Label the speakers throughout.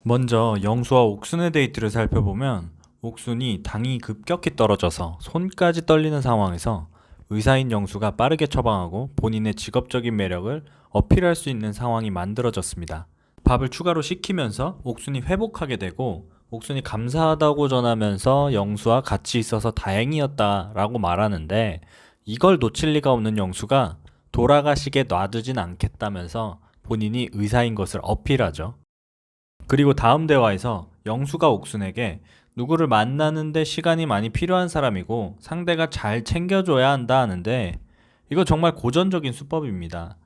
Speaker 1: 먼저 영수와 옥순의 데이트를 살펴보면 옥순이 당이 급격히 떨어져서 손까지 떨리는 상황에서 의사인 영수가 빠르게 처방하고 본인의 직업적인 매력을 어필할 수 있는 상황이 만들어졌습니다. 밥을 추가로 시키면서 옥순이 회복하게 되고 옥순이 감사하다고 전하면서 영수와 같이 있어서 다행이었다라고 말하는데 이걸 놓칠 리가 없는 영수가 돌아가시게 놔두진 않겠다면서 본인이 의사인 것을 어필하죠. 그리고 다음 대화에서 영수가 옥순에게 누구를 만나는데 시간이 많이 필요한 사람이고 상대가 잘 챙겨줘야 한다 하는데 이거 정말 고전적인 수법입니다.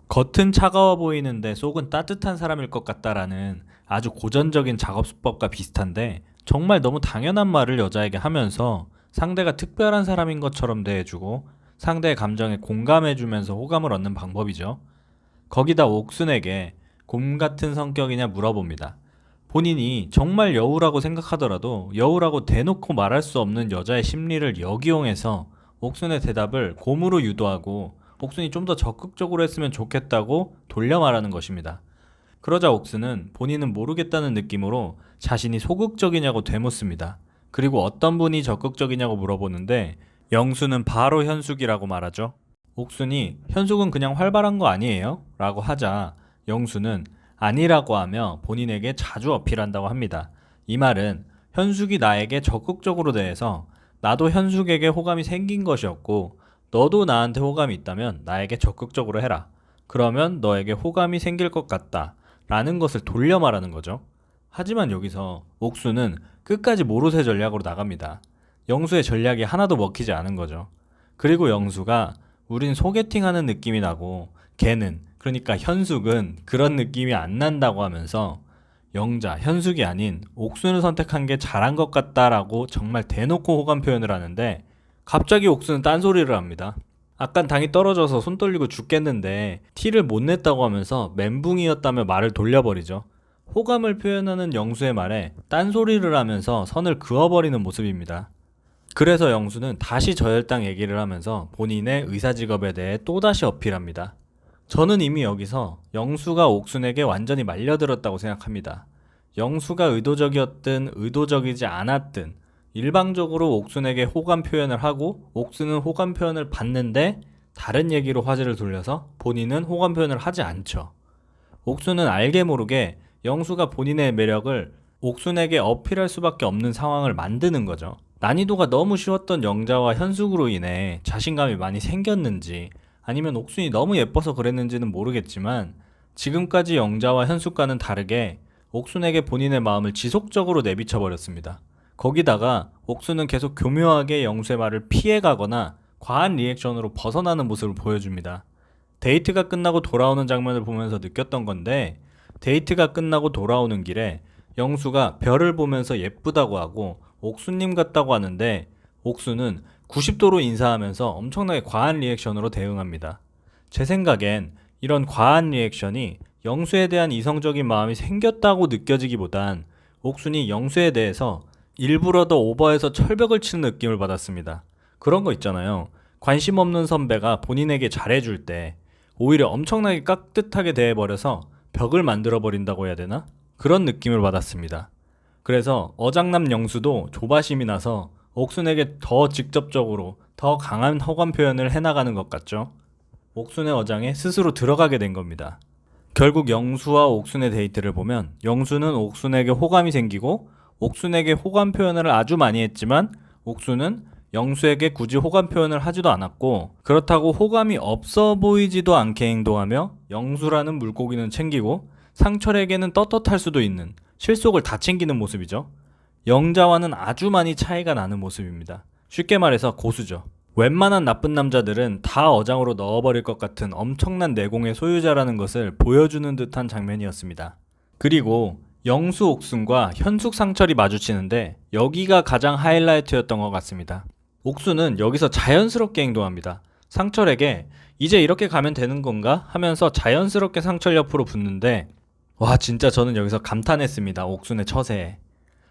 Speaker 1: 겉은 차가워 보이는데 속은 따뜻한 사람일 것 같다라는 아주 고전적인 작업 수법과 비슷한데 정말 너무 당연한 말을 여자에게 하면서 상대가 특별한 사람인 것처럼 대해주고 상대의 감정에 공감해주면서 호감을 얻는 방법이죠. 거기다 옥순에게 곰 같은 성격이냐 물어봅니다. 본인이 정말 여우라고 생각하더라도 여우라고 대놓고 말할 수 없는 여자의 심리를 역이용해서 옥순의 대답을 곰으로 유도하고 옥순이 좀 더 적극적으로 했으면 좋겠다고 돌려 말하는 것입니다. 그러자 옥순은 본인은 모르겠다는 느낌으로 자신이 소극적이냐고 되묻습니다. 그리고 어떤 분이 적극적이냐고 물어보는데 영수는 바로 현숙이라고 말하죠. 옥순이 현숙은 그냥 활발한 거 아니에요? 라고 하자 영수는 아니라고 하며 본인에게 자주 어필한다고 합니다. 이 말은 현숙이 나에게 적극적으로 대해서 나도 현숙에게 호감이 생긴 것이었고 너도 나한테 호감이 있다면 나에게 적극적으로 해라. 그러면 너에게 호감이 생길 것 같다. 라는 것을 돌려 말하는 거죠. 하지만 여기서 옥수는 끝까지 모르쇠 전략으로 나갑니다. 영수의 전략이 하나도 먹히지 않은 거죠. 그리고 영수가 우린 소개팅하는 느낌이 나고 걔는 그러니까 현숙은 그런 느낌이 안 난다고 하면서 영자, 현숙이 아닌 옥순을 선택한 게 잘한 것 같다라고 정말 대놓고 호감 표현을 하는데 갑자기 옥순은 딴소리를 합니다. 아깐 당이 떨어져서 손 떨리고 죽겠는데 티를 못 냈다고 하면서 멘붕이었다며 말을 돌려버리죠. 호감을 표현하는 영수의 말에 딴소리를 하면서 선을 그어버리는 모습입니다. 그래서 영수는 다시 저혈당 얘기를 하면서 본인의 의사직업에 대해 또다시 어필합니다. 저는 이미 여기서 영수가 옥순에게 완전히 말려들었다고 생각합니다. 영수가 의도적이었든 의도적이지 않았든 일방적으로 옥순에게 호감 표현을 하고 옥순은 호감 표현을 받는데 다른 얘기로 화제를 돌려서 본인은 호감 표현을 하지 않죠. 옥순은 알게 모르게 영수가 본인의 매력을 옥순에게 어필할 수밖에 없는 상황을 만드는 거죠. 난이도가 너무 쉬웠던 영자와 현숙으로 인해 자신감이 많이 생겼는지 아니면 옥순이 너무 예뻐서 그랬는지는 모르겠지만 지금까지 영자와 현숙과는 다르게 옥순에게 본인의 마음을 지속적으로 내비쳐 버렸습니다. 거기다가 옥순은 계속 교묘하게 영수의 말을 피해가거나 과한 리액션으로 벗어나는 모습을 보여줍니다. 데이트가 끝나고 돌아오는 장면을 보면서 느꼈던 건데 데이트가 끝나고 돌아오는 길에 영수가 별을 보면서 예쁘다고 하고 옥수님 같다고 하는데 옥수는 90도로 인사하면서 엄청나게 과한 리액션으로 대응합니다. 제 생각엔 이런 과한 리액션이 영수에 대한 이성적인 마음이 생겼다고 느껴지기보단 옥순이 영수에 대해서 일부러 더 오버해서 철벽을 치는 느낌을 받았습니다. 그런 거 있잖아요. 관심 없는 선배가 본인에게 잘해줄 때 오히려 엄청나게 깍듯하게 대해버려서 벽을 만들어버린다고 해야 되나? 그런 느낌을 받았습니다. 그래서 어장남 영수도 조바심이 나서 옥순에게 더 직접적으로 더 강한 호감 표현을 해나가는 것 같죠. 옥순의 어장에 스스로 들어가게 된 겁니다. 결국 영수와 옥순의 데이트를 보면 영수는 옥순에게 호감이 생기고 옥순에게 호감 표현을 아주 많이 했지만 옥순은 영수에게 굳이 호감 표현을 하지도 않았고 그렇다고 호감이 없어 보이지도 않게 행동하며 영수라는 물고기는 챙기고 상철에게는 떳떳할 수도 있는 실속을 다 챙기는 모습이죠. 영자와는 아주 많이 차이가 나는 모습입니다. 쉽게 말해서 고수죠. 웬만한 나쁜 남자들은 다 어장으로 넣어버릴 것 같은 엄청난 내공의 소유자라는 것을 보여주는 듯한 장면이었습니다. 그리고 영수 옥순과 현숙 상철이 마주치는데 여기가 가장 하이라이트였던 것 같습니다. 옥수는 여기서 자연스럽게 행동합니다. 상철에게 이제 이렇게 가면 되는 건가? 하면서 자연스럽게 상철 옆으로 붙는데 와 진짜 저는 여기서 감탄했습니다. 옥순의 처세에.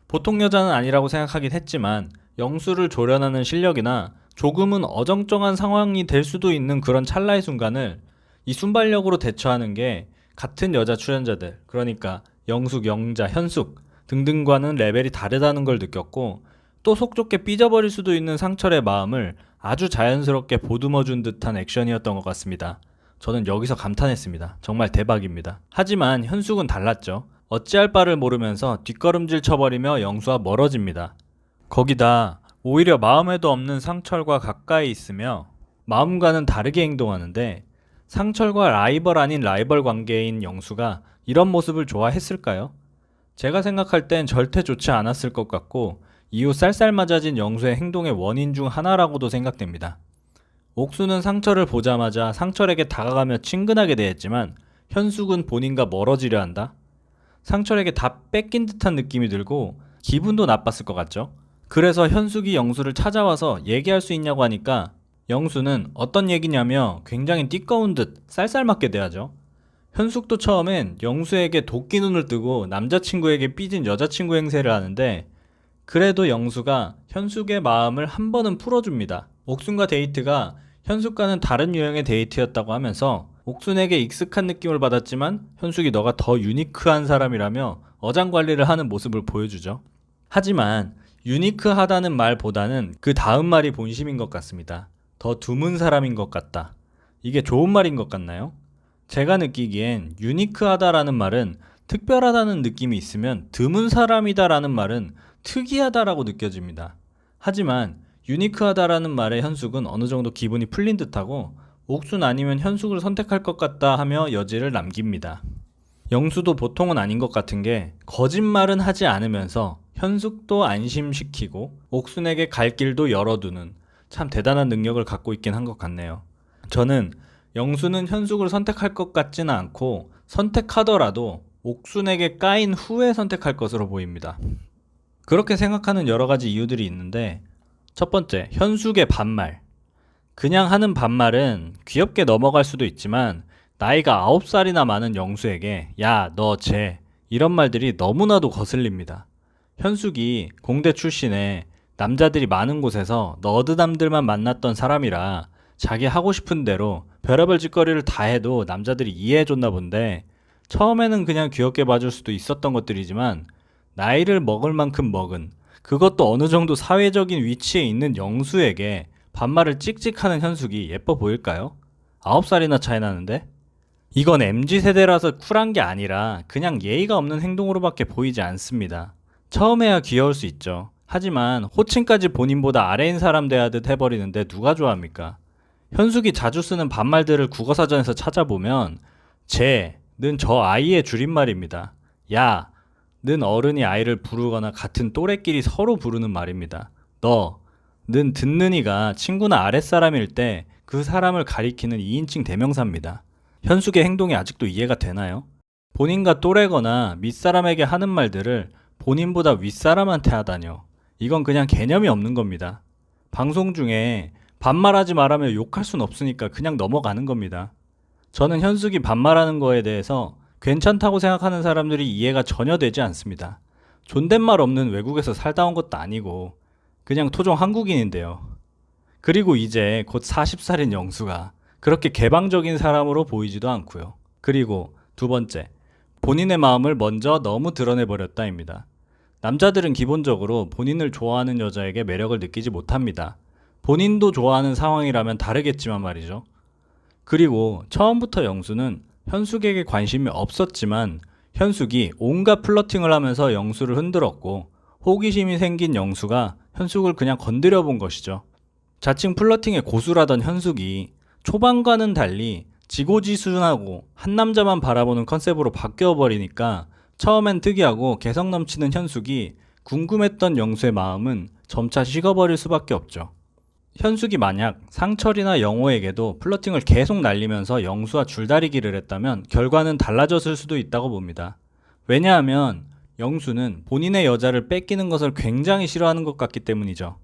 Speaker 1: 보통 여자는 아니라고 생각하긴 했지만 영수를 조련하는 실력이나 조금은 어정쩡한 상황이 될 수도 있는 그런 찰나의 순간을 이 순발력으로 대처하는 게 같은 여자 출연자들 그러니까 영숙, 영자, 현숙 등등과는 레벨이 다르다는 걸 느꼈고 또 속 좁게 삐져버릴 수도 있는 상철의 마음을 아주 자연스럽게 보듬어준 듯한 액션이었던 것 같습니다. 저는 여기서 감탄했습니다. 정말 대박입니다. 하지만 현숙은 달랐죠. 어찌할 바를 모르면서 뒷걸음질 쳐버리며 영수와 멀어집니다. 거기다 오히려 마음에도 없는 상철과 가까이 있으며 마음과는 다르게 행동하는데 상철과 라이벌 아닌 라이벌 관계인 영수가 이런 모습을 좋아했을까요? 제가 생각할 땐 절대 좋지 않았을 것 같고 이후 쌀쌀 맞아진 영수의 행동의 원인 중 하나라고도 생각됩니다. 옥수는 상철을 보자마자 상철에게 다가가며 친근하게 대했지만 현숙은 본인과 멀어지려 한다? 상철에게 다 뺏긴 듯한 느낌이 들고 기분도 나빴을 것 같죠? 그래서 현숙이 영수를 찾아와서 얘기할 수 있냐고 하니까 영수는 어떤 얘기냐며 굉장히 띠꺼운 듯 쌀쌀맞게 대하죠. 현숙도 처음엔 영수에게 도끼 눈을 뜨고 남자친구에게 삐진 여자친구 행세를 하는데 그래도 영수가 현숙의 마음을 한 번은 풀어줍니다. 옥순과 데이트가 현숙과는 다른 유형의 데이트였다고 하면서 옥순에게 익숙한 느낌을 받았지만 현숙이 너가 더 유니크한 사람이라며 어장관리를 하는 모습을 보여주죠. 하지만 유니크하다는 말보다는 그 다음 말이 본심인 것 같습니다. 더 드문 사람인 것 같다. 이게 좋은 말인 것 같나요? 제가 느끼기엔 유니크하다라는 말은 특별하다는 느낌이 있으면 드문 사람이다라는 말은 특이하다라고 느껴집니다. 하지만 유니크하다라는 말에 현숙은 어느 정도 기분이 풀린 듯하고 옥순 아니면 현숙을 선택할 것 같다 하며 여지를 남깁니다. 영수도 보통은 아닌 것 같은 게 거짓말은 하지 않으면서 현숙도 안심시키고 옥순에게 갈 길도 열어두는 참 대단한 능력을 갖고 있긴 한 것 같네요. 저는 영수는 현숙을 선택할 것 같지는 않고 선택하더라도 옥순에게 까인 후에 선택할 것으로 보입니다. 그렇게 생각하는 여러 가지 이유들이 있는데 첫 번째, 현숙의 반말. 그냥 하는 반말은 귀엽게 넘어갈 수도 있지만 나이가 9살이나 많은 영수에게 야, 너 쟤 이런 말들이 너무나도 거슬립니다. 현숙이 공대 출신에 남자들이 많은 곳에서 너드남들만 만났던 사람이라 자기 하고 싶은 대로 별의별 짓거리를 다 해도 남자들이 이해해줬나 본데 처음에는 그냥 귀엽게 봐줄 수도 있었던 것들이지만 나이를 먹을 만큼 먹은 그것도 어느 정도 사회적인 위치에 있는 영수에게 반말을 찍찍하는 현숙이 예뻐 보일까요? 9살이나 차이 나는데? 이건 MZ세대라서 쿨한 게 아니라 그냥 예의가 없는 행동으로밖에 보이지 않습니다. 처음에야 귀여울 수 있죠. 하지만 호칭까지 본인보다 아래인 사람 대하듯 해버리는데 누가 좋아합니까? 현숙이 자주 쓰는 반말들을 국어사전에서 찾아보면 쟤는 저 아이의 줄임말입니다. 야, 는 어른이 아이를 부르거나 같은 또래끼리 서로 부르는 말입니다. 너는 듣는 이가 친구나 아랫사람일 때 그 사람을 가리키는 2인칭 대명사입니다. 현숙의 행동이 아직도 이해가 되나요? 본인과 또래거나 윗사람에게 하는 말들을 본인보다 윗사람한테 하다뇨. 이건 그냥 개념이 없는 겁니다. 방송 중에 반말하지 말라며 욕할 순 없으니까 그냥 넘어가는 겁니다. 저는 현숙이 반말하는 거에 대해서 괜찮다고 생각하는 사람들이 이해가 전혀 되지 않습니다. 존댓말 없는 외국에서 살다 온 것도 아니고 그냥 토종 한국인인데요. 그리고 이제 곧 40살인 영수가 그렇게 개방적인 사람으로 보이지도 않고요. 그리고 두 번째, 본인의 마음을 먼저 너무 드러내버렸다입니다. 남자들은 기본적으로 본인을 좋아하는 여자에게 매력을 느끼지 못합니다. 본인도 좋아하는 상황이라면 다르겠지만 말이죠. 그리고 처음부터 영수는 현숙에게 관심이 없었지만 현숙이 온갖 플러팅을 하면서 영수를 흔들었고 호기심이 생긴 영수가 현숙을 그냥 건드려 본 것이죠. 자칭 플러팅의 고수라던 현숙이 초반과는 달리 지고지순하고 한 남자만 바라보는 컨셉으로 바뀌어버리니까 처음엔 특이하고 개성 넘치는 현숙이 궁금했던 영수의 마음은 점차 식어버릴 수밖에 없죠. 현숙이 만약 상철이나 영호에게도 플러팅을 계속 날리면서 영수와 줄다리기를 했다면 결과는 달라졌을 수도 있다고 봅니다. 왜냐하면 영수는 본인의 여자를 뺏기는 것을 굉장히 싫어하는 것 같기 때문이죠.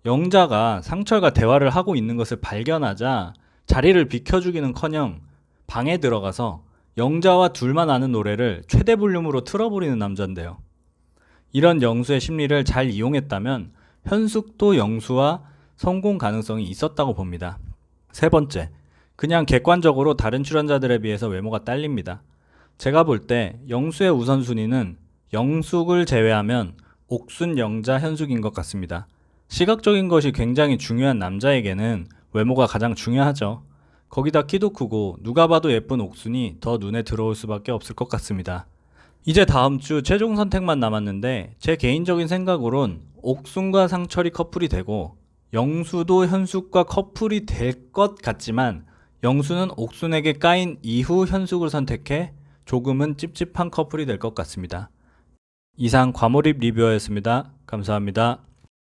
Speaker 1: 영자가 상철과 대화를 하고 있는 것을 발견하자 자리를 비켜주기는커녕 방에 들어가서 영자와 둘만 아는 노래를 최대 볼륨으로 틀어버리는 남자인데요. 이런 영수의 심리를 잘 이용했다면 현숙도 영수와 성공 가능성이 있었다고 봅니다. 세 번째, 그냥 객관적으로 다른 출연자들에 비해서 외모가 딸립니다.
Speaker 2: 제가 볼 때 영수의 우선순위는 영숙을 제외하면 옥순, 영자, 현숙인 것 같습니다. 시각적인 것이 굉장히 중요한 남자에게는 외모가 가장 중요하죠. 거기다 키도 크고 누가 봐도 예쁜 옥순이 더 눈에 들어올 수밖에 없을 것 같습니다. 이제 다음 주 최종 선택만 남았는데 제 개인적인 생각으론 옥순과 상철이 커플이 되고 영수도 현숙과 커플이 될 것 같지만 영수는 옥순에게 까인 이후 현숙을 선택해 조금은 찝찝한 커플이 될 것 같습니다. 이상 과몰입 리뷰어였습니다. 감사합니다.